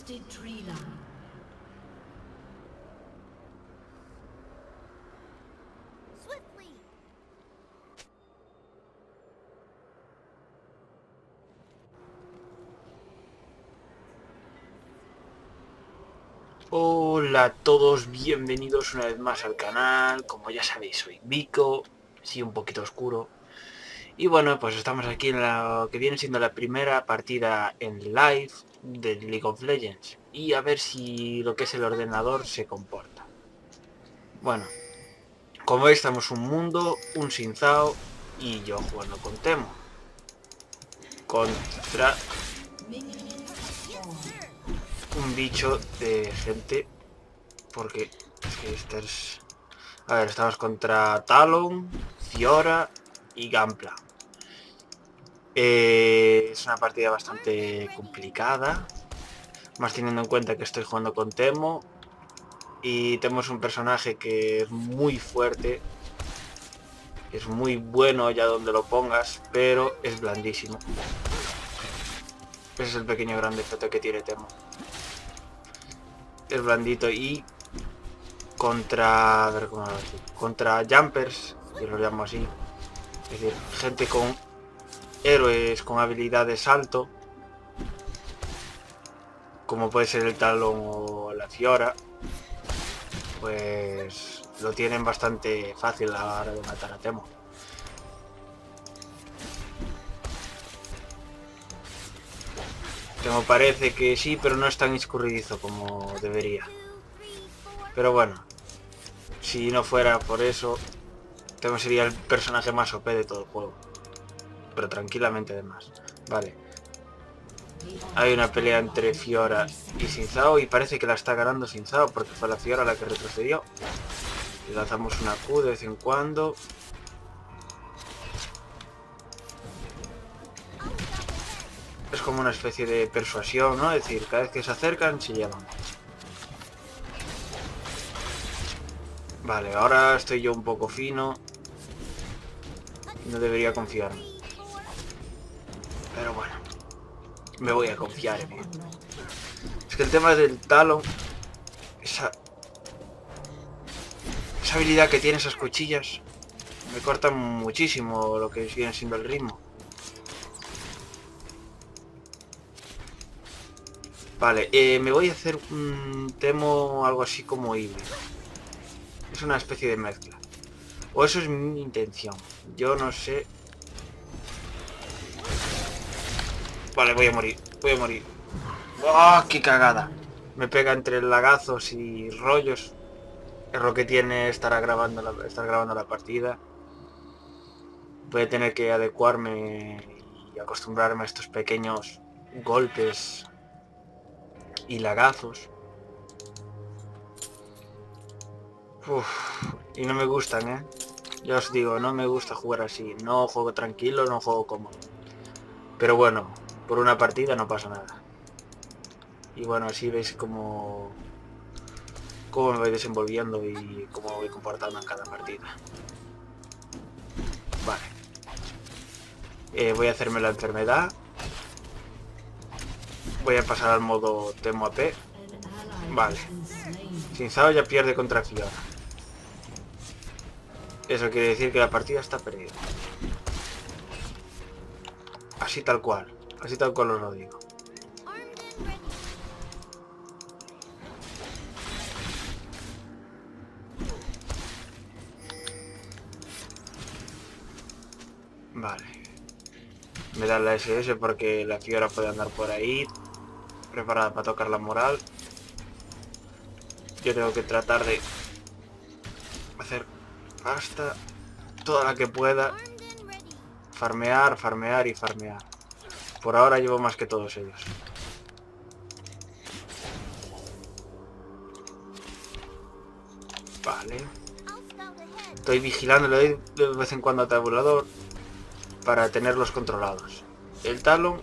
Twisted tree line. Swiftly. Hola a todos, bienvenidos una vez más al canal. Como ya sabéis, soy Vico, sí, un poquito oscuro. Y bueno, pues estamos aquí en lo que viene siendo la primera partida en live de League of Legends. Y a ver si lo que es el ordenador se comporta. Bueno, como veis estamos un mundo, un Xin-Zhao y yo jugando con Temo. Contra un bicho de gente, porque este es... A ver, estamos contra Talon, Fiora y Gampla. Es una partida bastante complicada, más teniendo en cuenta que estoy jugando con Temo. Y Temo es un personaje que es muy fuerte, es muy bueno allá donde lo pongas, pero es blandísimo. Ese es el pequeño gran defecto que tiene Temo. Es blandito y contra... A ver cómo lo decir. Contra jumpers, que lo llamo así. Es decir, gente con héroes con habilidad de salto, como puede ser el Talon o la Fiora, pues lo tienen bastante fácil a la hora de matar a Temo. Temo parece que sí, pero no es tan escurridizo como debería. Pero bueno, si no fuera por eso, Temo sería el personaje más OP de todo el juego. Pero tranquilamente además. Vale. Hay una pelea entre Fiora y Xin-Zhao y parece que la está ganando Xin-Zhao porque fue la Fiora la que retrocedió. Le lanzamos una Q de vez en cuando. Es como una especie de persuasión, ¿no? Es decir, cada vez que se acercan se llevan. Vale, ahora estoy yo un poco fino. No debería confiarme. Pero bueno, me voy a confiar en él. Es que el tema del Talon, esa habilidad que tiene, esas cuchillas, me cortan muchísimo lo que viene siendo el ritmo. Vale, me voy a hacer un Temo algo así como híbrido. Es una especie de mezcla. O eso es mi intención. Yo no sé. Vale, voy a morir. Voy a morir. ¡Oh, qué cagada! Me pega entre lagazos y rollos. Es lo que tiene estar grabando la partida. Voy a tener que adecuarme y acostumbrarme a estos pequeños golpes y lagazos. Uf, y no me gustan, ¿eh? Ya os digo, no me gusta jugar así. No juego tranquilo, no juego cómodo. Pero bueno, por una partida no pasa nada. Y bueno, así veis cómo me voy desenvolviendo y cómo me voy comportando en cada partida. Vale. Voy a hacerme la enfermedad. Voy a pasar al modo Temo AP. Vale. Xin-Zhao ya pierde contra Fiora. Eso quiere decir que la partida está perdida. Así tal cual. Así tal cual os lo digo. Vale. Me dan la SS porque la Fiora puede andar por ahí, preparada para tocar la moral. Yo tengo que tratar de hacer pasta toda la que pueda. Farmear, farmear y farmear. Por ahora llevo más que todos ellos. Vale. Estoy vigilando, le doy de vez en cuando al tabulador para tenerlos controlados. El Talon...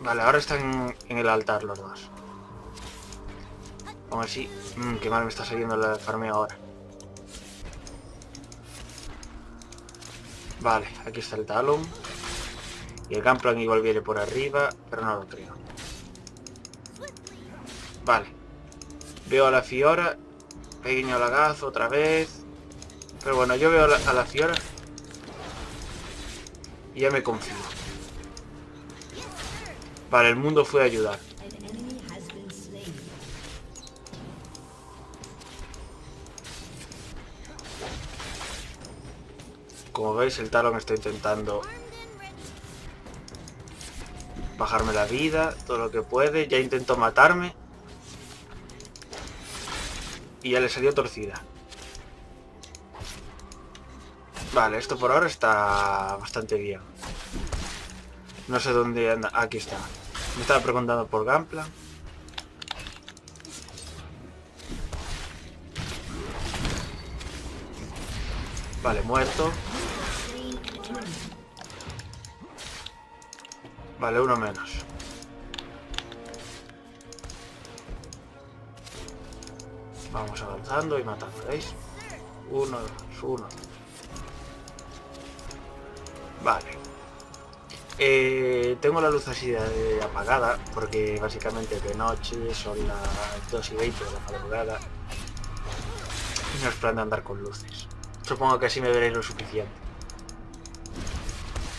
Vale, ahora están en el altar los dos. Aún así... qué mal me está saliendo la farmeo ahora. Vale, aquí está el Talon. Y el Gunplan igual viene por arriba, pero no lo creo. Vale. Veo a la Fiora. Pequeño lagazo otra vez. Pero bueno, yo veo a la Fiora. Y ya me confío. Vale, el mundo fue a ayudar. Como veis, el Talon está intentando bajarme la vida, todo lo que puede. Ya intentó matarme. Y ya le salió torcida. Vale, esto por ahora está bastante bien. No sé dónde anda. Aquí está. Me estaba preguntando por Gunplank. Vale, muerto. Vale, uno menos. Vamos avanzando y matando, ¿veis? Uno, uno. Vale. Tengo la luz así apagada porque básicamente de noche, son las 2:20 de la madrugada y no es plan de andar con luces. Supongo que así me veréis lo suficiente.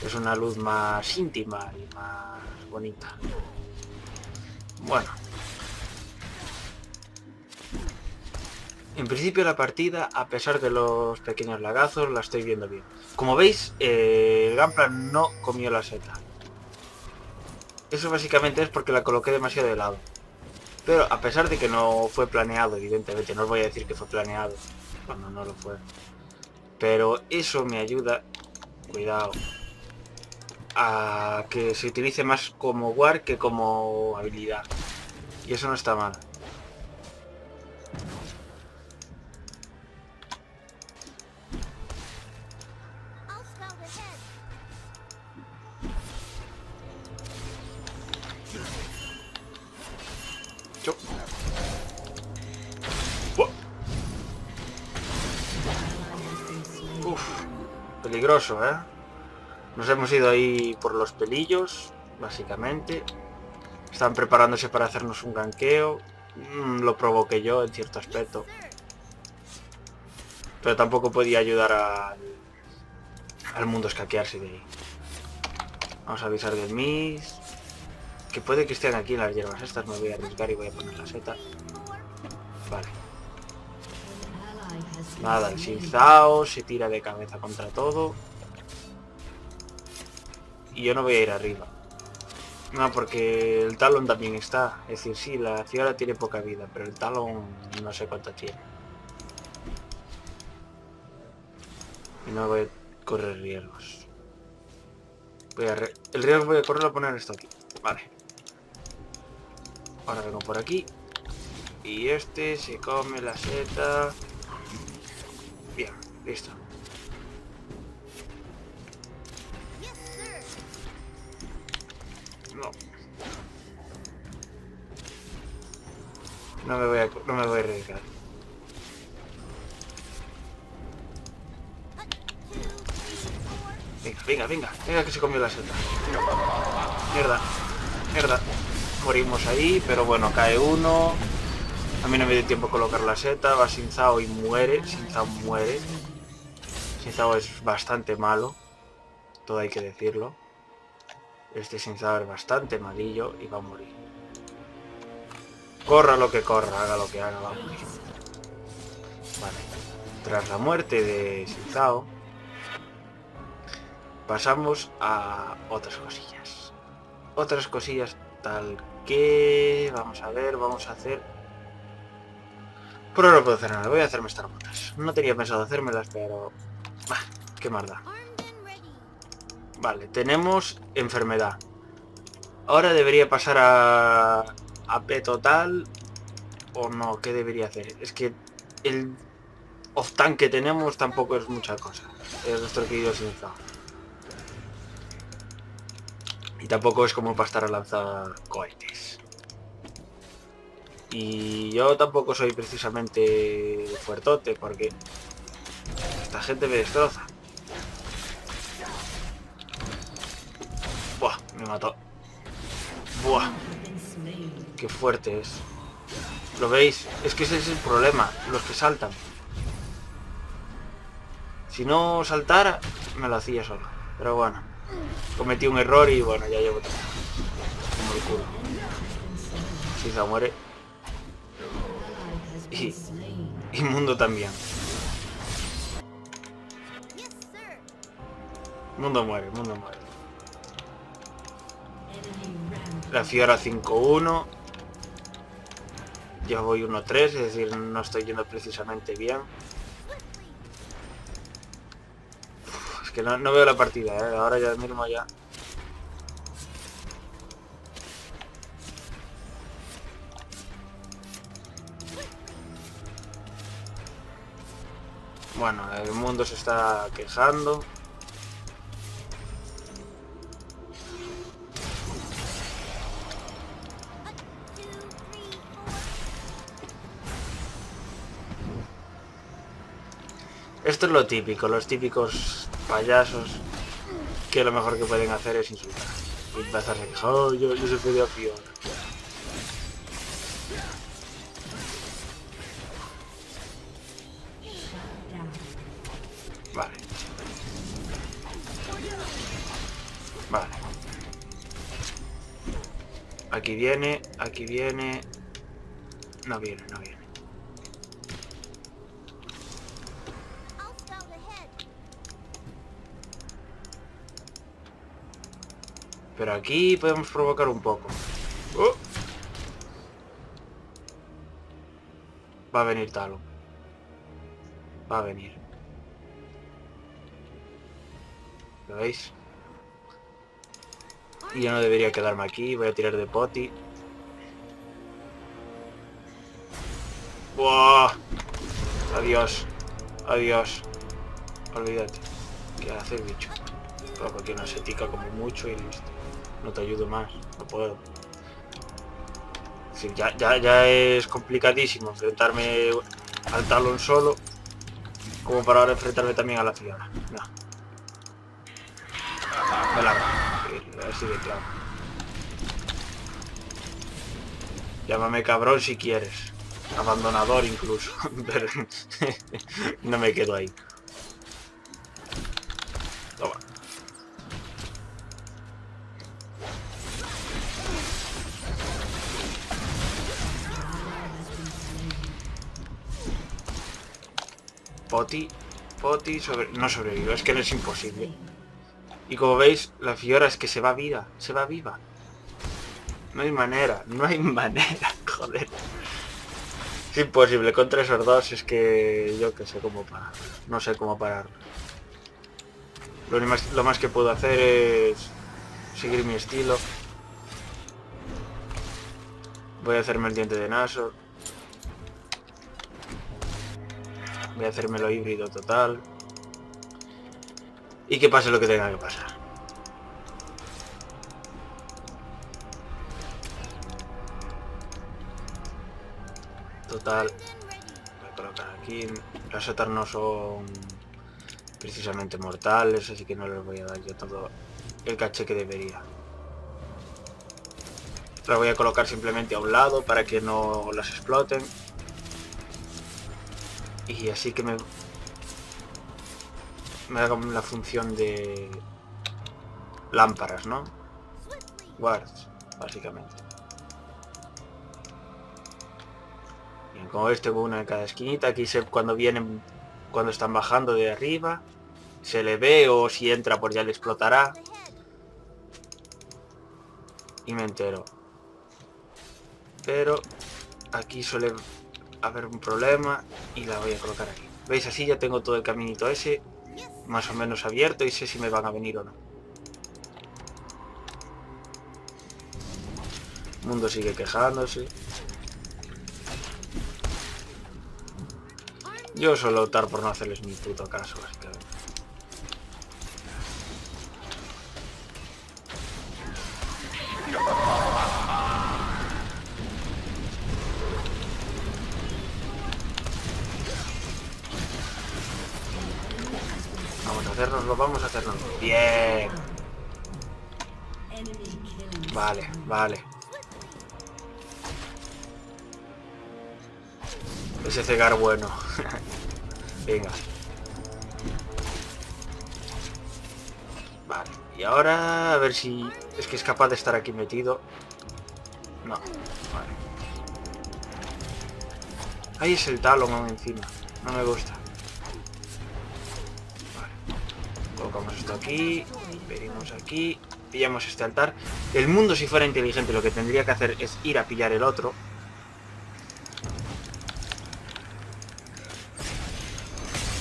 Es una luz más íntima y más bonita. Bueno. En principio la partida, a pesar de los pequeños lagazos, la estoy viendo bien. Como veis, el Gunplank no comió la seta. Eso básicamente es porque la coloqué demasiado de lado. Pero a pesar de que no fue planeado, evidentemente, no os voy a decir que fue planeado, cuando no lo fue. Pero eso me ayuda, cuidado, a que se utilice más como ward que como habilidad. Y eso no está mal. I'll scout ahead. Yo. ¡Buah! Uf, peligroso, ¿eh? Nos hemos ido ahí por los pelillos, básicamente. Están preparándose para hacernos un ganqueo. Lo provoqué yo en cierto aspecto. Pero tampoco podía ayudar al mundo a escaquearse de ahí. Vamos a avisar del Miss. Que puede que estén aquí en las hierbas estas. Me voy a arriesgar y voy a poner la seta. Vale. Nada, el Xin Zhao se tira de cabeza contra todo. Y yo no voy a ir arriba. No, porque el Talon también está. Es decir, sí, la Fiora tiene poca vida, pero el Talon no sé cuánto tiene. Y no voy a correr riesgos. El riesgo voy a correr a poner esto aquí. Vale. Ahora vengo por aquí. Y este se come la seta. Bien, listo. No. No me voy a arriesgar. Venga, que se comió la seta. Mierda. Morimos ahí, pero bueno, cae uno. A mí no me dio tiempo a colocar la seta. Va Xin Zhao y muere. Xin Zhao muere. Xin Zhao es bastante malo. Todo hay que decirlo. Este Xin Zhao es bastante malillo y va a morir. Corra lo que corra, haga lo que haga, va a morir. Vale. Tras la muerte de Xin Zhao, pasamos a otras cosillas. Otras cosillas tal que... Vamos a ver, vamos a hacer... Por ahora no puedo hacer nada, voy a hacerme estas botas. No tenía pensado hacérmelas, pero... Bah, qué más da. Vale, tenemos enfermedad. Ahora debería pasar a P total. O no, ¿qué debería hacer? Es que el off-tank que tenemos tampoco es mucha cosa. Es nuestro querido Xin Zhao. Y tampoco es como para estar a lanzar cohetes. Y yo tampoco soy precisamente fuertote porque esta gente me destroza. Buah, me mató. Buah, qué fuerte es. ¿Lo veis? Es que ese es el problema, los que saltan. Si no saltara, me lo hacía solo. Pero bueno, cometí un error y bueno, ya llevo todo. Como el culo. Sisa muere. Y Mundo también. Yes, sir. Mundo muere, Mundo muere. La Fiora 5-1. Ya voy 1-3, es decir, no estoy yendo precisamente bien. Es que no veo la partida, ¿eh? Ahora ya mismo ya. Bueno, el mundo se está quejando. Esto es lo típico, los típicos payasos que lo mejor que pueden hacer es insultar. Y empezarse a quejar, oh, yo soy de Fiora. Vale. Vale. Aquí viene, aquí viene. No viene, no viene. I'll scout ahead. Pero aquí podemos provocar un poco. ¡Oh! Va a venir Talon. Va a venir. ¿Lo veis? Y yo no debería quedarme aquí. Voy a tirar de poti. ¡Buah! Adiós. Adiós. Olvídate. ¿Qué hace el bicho? Poco que una setica como mucho y listo. No te ayudo más. No puedo. Sí, ya es complicadísimo enfrentarme al Talon solo. Como para ahora enfrentarme también a la Fiora. No. Me largo. Así de claro. Llámame cabrón si quieres. Abandonador incluso. Pero no me quedo ahí. Toma. Poti no sobrevivo, es que no es imposible. Y como veis, la Fiora es que se va viva, se va viva. No hay manera, joder. Es imposible, contra esos dos es que yo que sé cómo parar. No sé cómo parar. Lo más que puedo hacer es seguir mi estilo. Voy a hacerme el diente de Nashor. Voy a hacerme lo híbrido total. Y que pase lo que tenga que pasar. Total. Voy a colocar aquí. Las Otar no son precisamente mortales, así que no les voy a dar yo todo el caché que debería. Las voy a colocar simplemente a un lado para que no las exploten. Y así que me hagan la función de lámparas, ¿no? Wards, básicamente. Bien, como veis tengo una en cada esquinita. Aquí cuando están bajando de arriba, se le ve, o si entra pues ya le explotará. Y me entero. Pero aquí suele haber un problema y la voy a colocar aquí. ¿Veis? Así ya tengo todo el caminito ese más o menos abierto y sé si me van a venir o no. El mundo sigue quejándose. Yo suelo optar por no hacerles ni puto caso, básicamente. Vamos a hacernos. Bien. Vale, vale. Ese cegar bueno. Venga. Vale. Y ahora a ver si es que es capaz de estar aquí metido. No. Vale. Ahí es el talón aún encima. No me gusta. Vale. Colocamos esto aquí. Venimos aquí. Pillamos este altar. El mundo, si fuera inteligente, lo que tendría que hacer es ir a pillar el otro.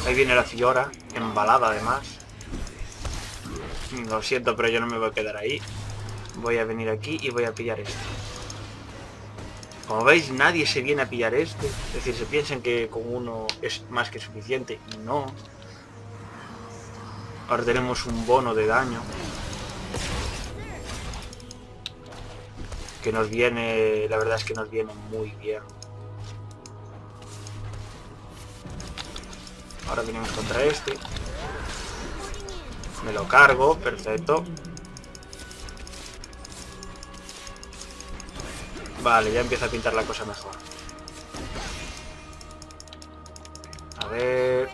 Ahí viene la Fiora, embalada además. Lo siento, pero yo no me voy a quedar ahí. Voy a venir aquí y voy a pillar esto. Como veis, nadie se viene a pillar este. Es decir, se piensan que con uno es más que suficiente. Y no. Ahora tenemos un bono de daño. Que nos viene... La verdad es que nos viene muy bien. Ahora venimos contra este. Me lo cargo, perfecto. Vale, ya empieza a pintar la cosa mejor. A ver...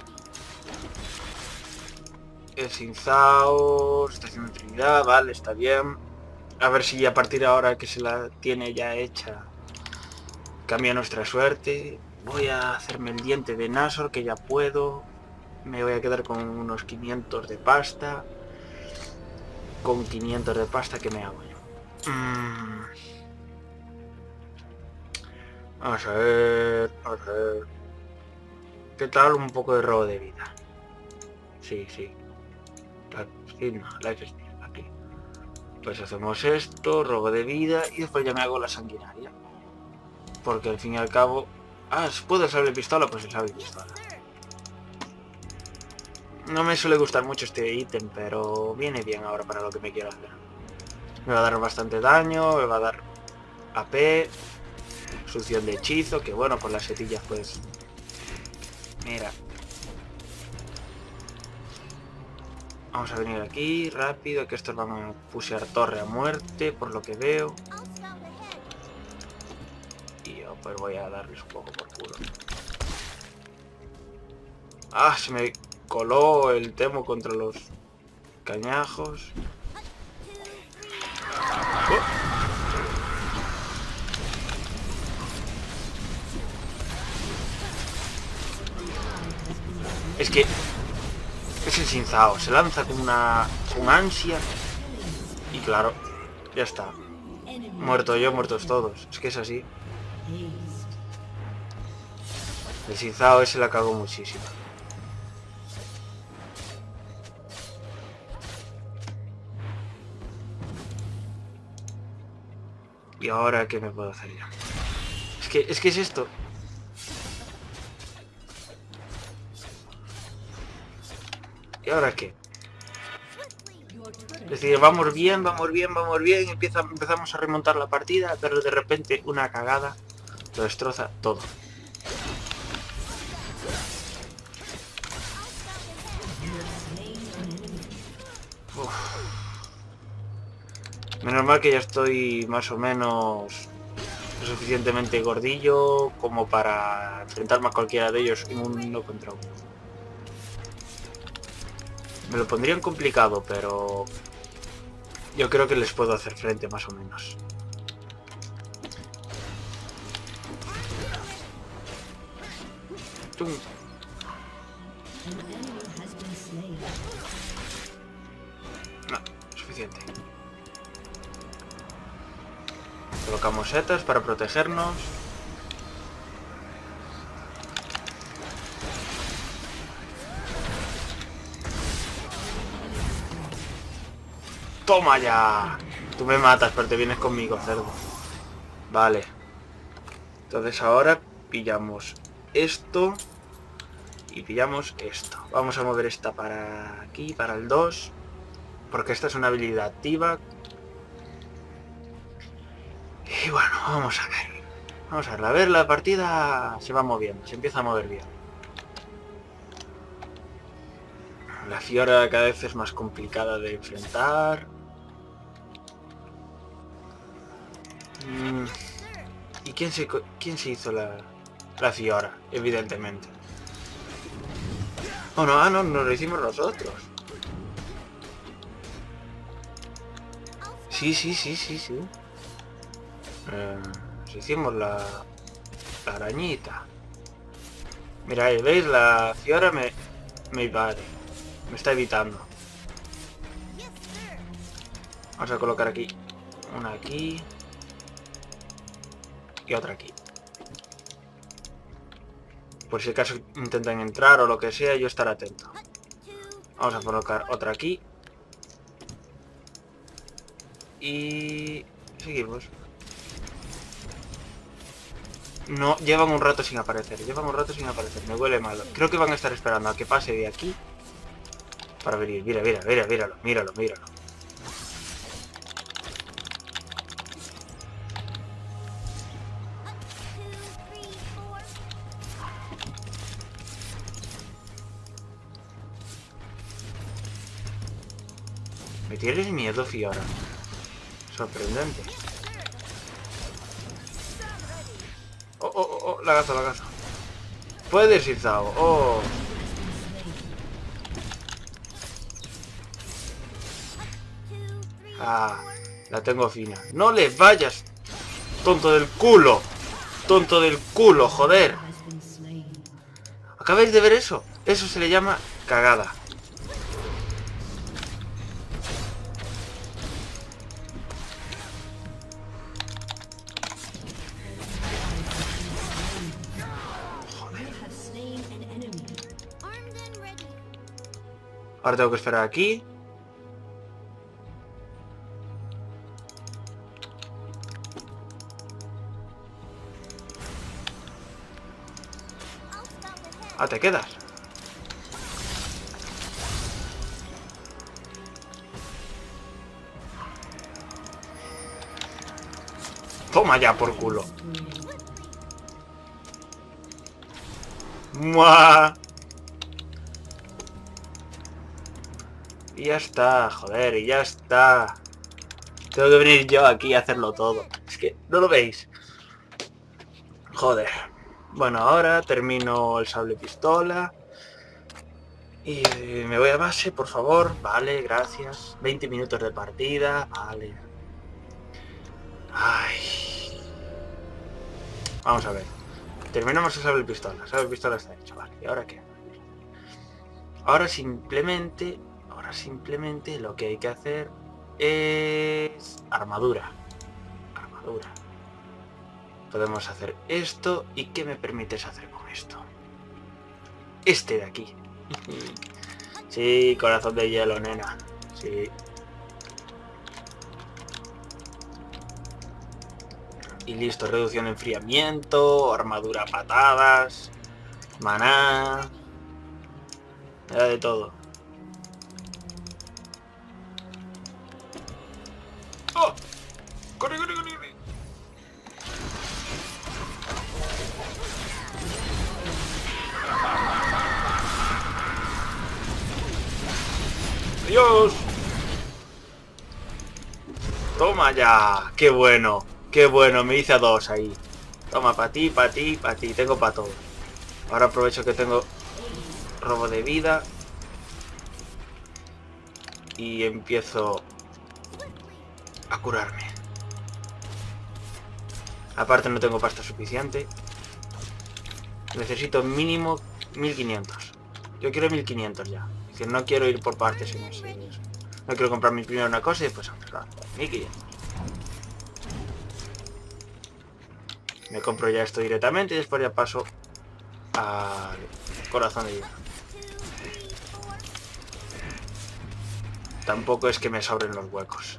El Sinzao... Está haciendo Trinidad, vale, está bien. A ver si a partir de ahora que se la tiene ya hecha cambia nuestra suerte. Voy a hacerme el diente de Nashor, que ya puedo. Me voy a quedar con unos 500 de pasta. Con 500 de pasta, ¿qué me hago yo? Vamos a ver... Vamos a ver... ¿Qué tal un poco de robo de vida? Sí, sí. Sí, no, Life Steal, aquí. Pues hacemos esto, robo de vida, y después ya me hago la sanguinaria. Porque al fin y al cabo... Ah, ¿puedo usar pistola? Pues el pistola. No me suele gustar mucho este ítem, pero viene bien ahora para lo que me quiero hacer. Me va a dar bastante daño, me va a dar AP, succión de hechizo, que bueno, con las setillas pues... Mira. Vamos a venir aquí, rápido, que estos van a pushear torre a muerte, por lo que veo. Y yo pues voy a darles un poco por culo. Ah, se me coló el Temo contra los cañajos. Es que es el Sinzao, se lanza con ansia y claro, ya está. Muerto yo, muertos todos. Es que es así. El Sinzao ese la cagó muchísimo. ¿Y ahora qué me puedo hacer yo? Es que es esto. ¿Y ahora qué? Es decir, vamos bien, vamos bien, vamos bien, empezamos a remontar la partida, pero de repente una cagada lo destroza todo. Uf. Menos mal que ya estoy más o menos lo suficientemente gordillo como para enfrentarme a cualquiera de ellos en un 1 contra 1. Me lo pondrían complicado, pero yo creo que les puedo hacer frente más o menos. ¡Tum! No, suficiente. Colocamos setas para protegernos. ¡Toma ya! Tú me matas, pero te vienes conmigo, cerdo. Vale. Entonces ahora pillamos esto. Y pillamos esto. Vamos a mover esta para aquí, para el 2. Porque esta es una habilidad activa. Y bueno, vamos a ver. Vamos a ver, la partida se va moviendo, se empieza a mover bien. La Fiora cada vez es más complicada de enfrentar. ¿Y quién se hizo la La Fiora, evidentemente. Oh, no, no, nos lo hicimos nosotros. Sí. Nos hicimos la arañita. Mira ahí, ¿veis? La Fiora me invade. Me está evitando. Vamos a colocar aquí. Una aquí. Y otra aquí. Por si acaso intentan entrar o lo que sea, yo estaré atento. Vamos a colocar otra aquí. Y... seguimos. No, llevan un rato sin aparecer. Me huele malo. Creo que van a estar esperando a que pase de aquí para venir. Míralo. Me tienes miedo, Fiora. Sorprendente. Oh, la gaza. Puedes ir, Zao. Oh. Ah, la tengo fina. No le vayas. Tonto del culo, joder. ¿Acabáis de ver eso? Eso se le llama cagada. Ahora tengo que esperar aquí. Ah, te quedas. Toma ya por culo. ¡Mua! Y ya está, joder, y ya está. Tengo que venir yo aquí a hacerlo todo. Es que, ¿no lo veis? Joder. Bueno, ahora termino el sable pistola. Y me voy a base, por favor. Vale, gracias. 20 minutos de partida. Vale. Ay. Vamos a ver. Terminamos el sable pistola. El sable pistola está hecho. Vale, ¿y ahora qué? Ahora simplemente lo que hay que hacer es armadura. Podemos hacer esto. ¿Y qué me permites hacer con esto? Este de aquí. Sí, corazón de hielo, nena. Sí. Y listo, reducción de enfriamiento, armadura a patadas, maná. Me da de todo. ¡Oh! ¡Corre! ¡Adiós! Toma ya. ¡Qué bueno! ¡Qué bueno! Me hice a dos ahí. Toma, para ti. Tengo para todo. Ahora aprovecho que tengo robo de vida. Y empiezo a curarme. Aparte no tengo pasta suficiente. Necesito mínimo 1500. Yo quiero 1500 ya. Es que no quiero ir por partes en eso. No quiero comprarme primero una cosa y después otra. 1500. Me compro ya esto directamente y después ya paso al corazón de hielo. Tampoco es que me sobren los huecos.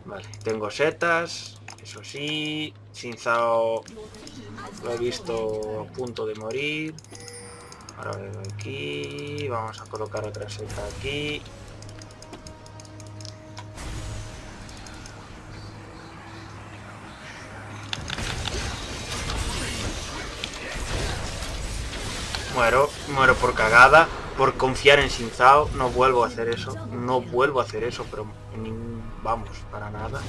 Vale, tengo setas. Eso sí. Xin Zhao lo he visto a punto de morir. Ahora vengo aquí. Vamos a colocar otra seta aquí. Muero por cagada, por confiar en Xin Zhao. No vuelvo a hacer eso, pero vamos, para nada.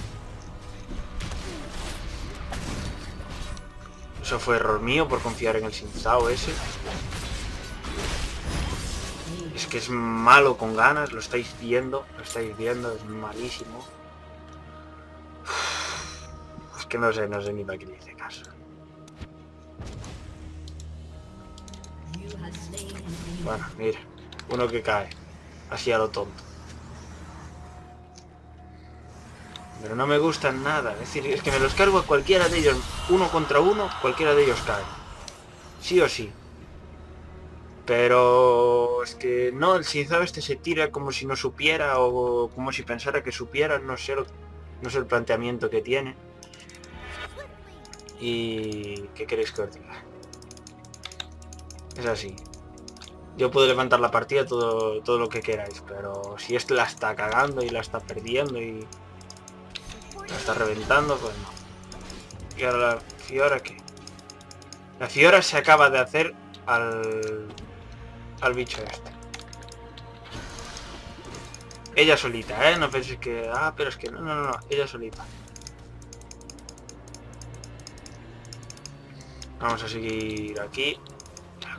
Eso fue error mío por confiar en el Xin Zhao ese. Es que es malo con ganas, lo estáis viendo, es malísimo. Es que no sé ni para qué le hice caso. Bueno, mira, uno que cae, así a lo tonto. Pero no me gustan nada, es decir, es que me los cargo a cualquiera de ellos, uno contra uno, cualquiera de ellos cae. Sí o sí. Pero es que no, el Xin Zhao este se tira como si no supiera o como si pensara que supiera, no sé el planteamiento que tiene. Y ¿qué queréis que os diga? Es así. Yo puedo levantar la partida todo lo que queráis, pero si este la está cagando y la está perdiendo y la está reventando, pues no. Y ahora la Fiora, ¿qué? La Fiora se acaba de hacer al bicho este. Ella solita, ¿eh? No penséis que... Ah, pero es que no. Ella solita. Vamos a seguir aquí.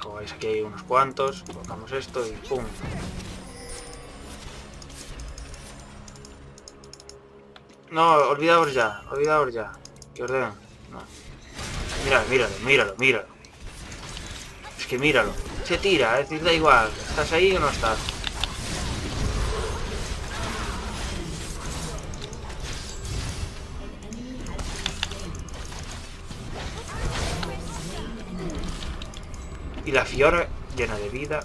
Como veis aquí hay unos cuantos. Colocamos esto y ¡pum! No, olvidaos ya. Que os den. No. Míralo. Es que míralo. Se tira, es decir, da igual. ¿Estás ahí o no estás? Y la Fiora llena de vida.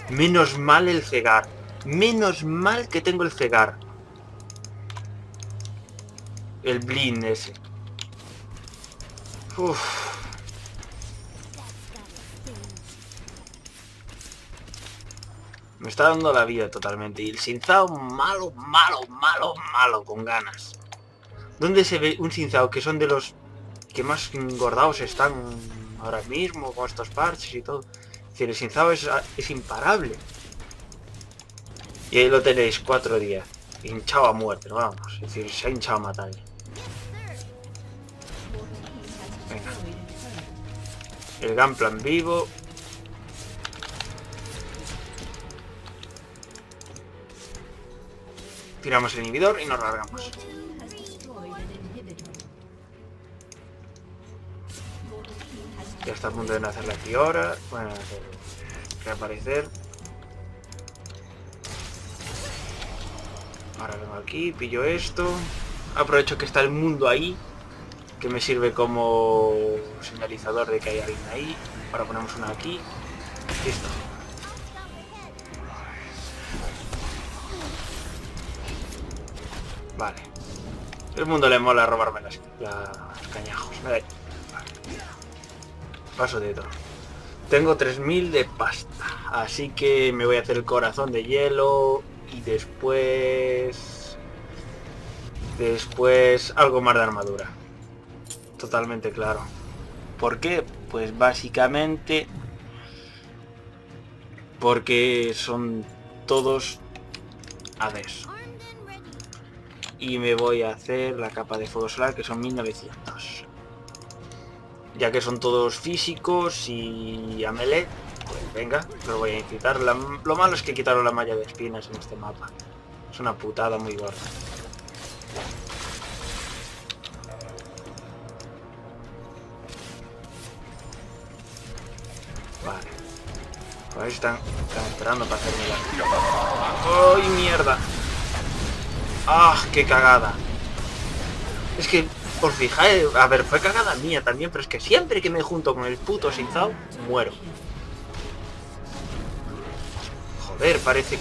Menos mal el cegar. Menos mal que tengo el cegar. El blind ese. Uff. Me está dando la vida totalmente. Y el Xin Zhao malo con ganas. ¿Dónde se ve un Xin Zhao que son de los que más engordados están ahora mismo con estos parches y todo? Es decir, el Xin Zhao es imparable. Y ahí lo tenéis, 4 días. Hinchado a muerte, vamos. Es decir, se ha hinchado a matar. Venga. El Gunplan vivo. Tiramos el inhibidor y nos largamos. Ya está a punto de nacer la Fiora. Bueno, reaparecer. Ahora vengo aquí, pillo esto. Aprovecho que está el mundo ahí, que me sirve como señalizador de que hay alguien ahí. Ahora ponemos una aquí. Listo. Vale. El mundo le mola robarme los cañajos. Me da... Vale. Paso de todo. Tengo 3000 de pasta. Así que me voy a hacer el corazón de hielo. Y después algo más de armadura. Totalmente claro. ¿Por qué? Pues básicamente porque son todos ADs. Y me voy a hacer la capa de fuego solar, que son 1900. Ya que son todos físicos y a melee, pues venga, lo voy a incitar. Lo malo es que quitaron la malla de espinas en este mapa. Es una putada muy gorda. Vale. A ver si están esperando para hacerme la... ¡Ay, mierda! ¡Ah, qué cagada! Es que, os fijáis, a ver, fue cagada mía también, pero es que siempre que me junto con el puto Xin Zhao, muero. Joder, parece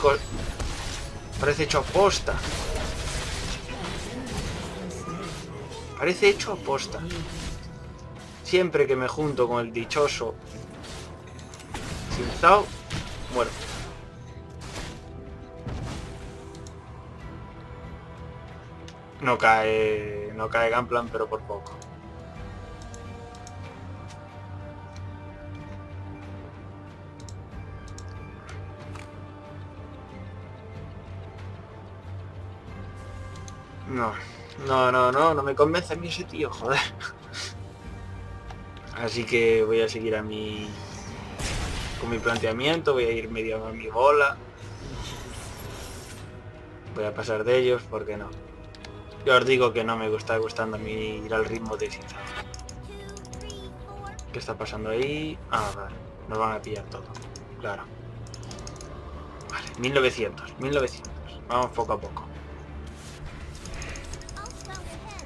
hecho aposta. Parece hecho aposta. Siempre que me junto con el dichoso Xin Zhao, muero. No cae Gunplan, pero por poco. No. No me convence a mí ese tío, joder. Así que voy a seguir con mi planteamiento, voy a ir medio a mi bola. Voy a pasar de ellos, porque no. Yo os digo que no me está gustando a mí ir al ritmo de Sin Zao. 2, 3, 4. ¿Qué está pasando ahí? Ah, vale. Nos van a pillar todo. Claro. Vale, 1900. Vamos poco a poco. I'll scout ahead.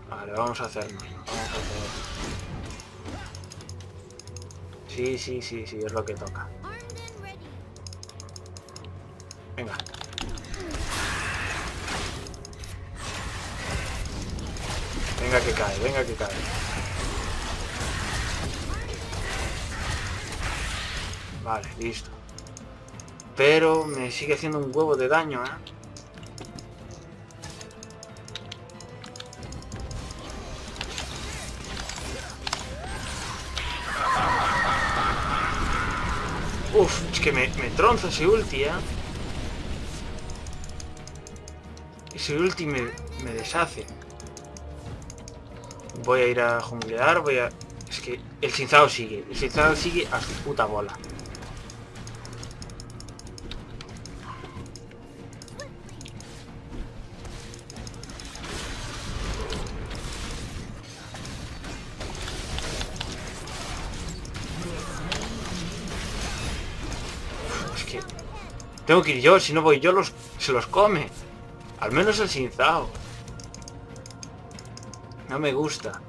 Vale, vamos a hacernos. Sí, es lo que toca. Armed and ready. Venga. Venga que cae. Vale, listo. Pero me sigue haciendo un huevo de daño, ¿eh? Uf, es que me tronza ese ulti, ¿eh? Ese ulti me deshace. Voy a ir a junglear, Es que el Sin Zao sigue. El Sin Zao sigue a su puta bola. Es que tengo que ir yo, si no voy yo se los come. Al menos el Sin Zao. No me gusta. I'll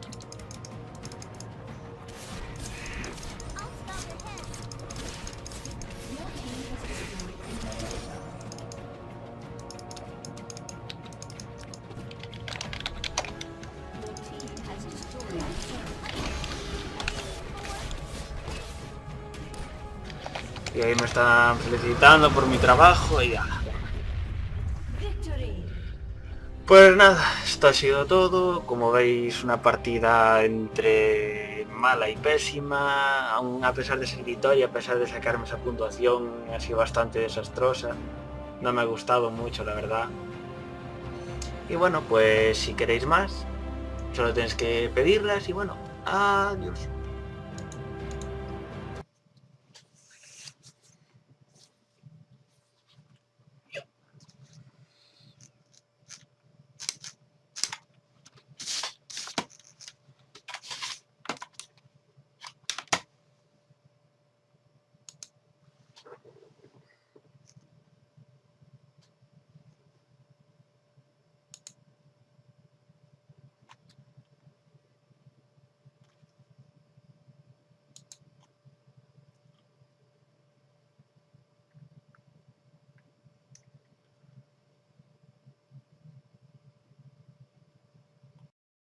scout ahead. Y ahí me están felicitando por mi trabajo y ya. Pues nada, esto ha sido todo. Como veis, una partida entre mala y pésima. Aún a pesar de ser victoria, a pesar de sacarme esa puntuación, ha sido bastante desastrosa. No me ha gustado mucho, la verdad. Y bueno, pues si queréis más, solo tenéis que pedirlas y bueno, adiós.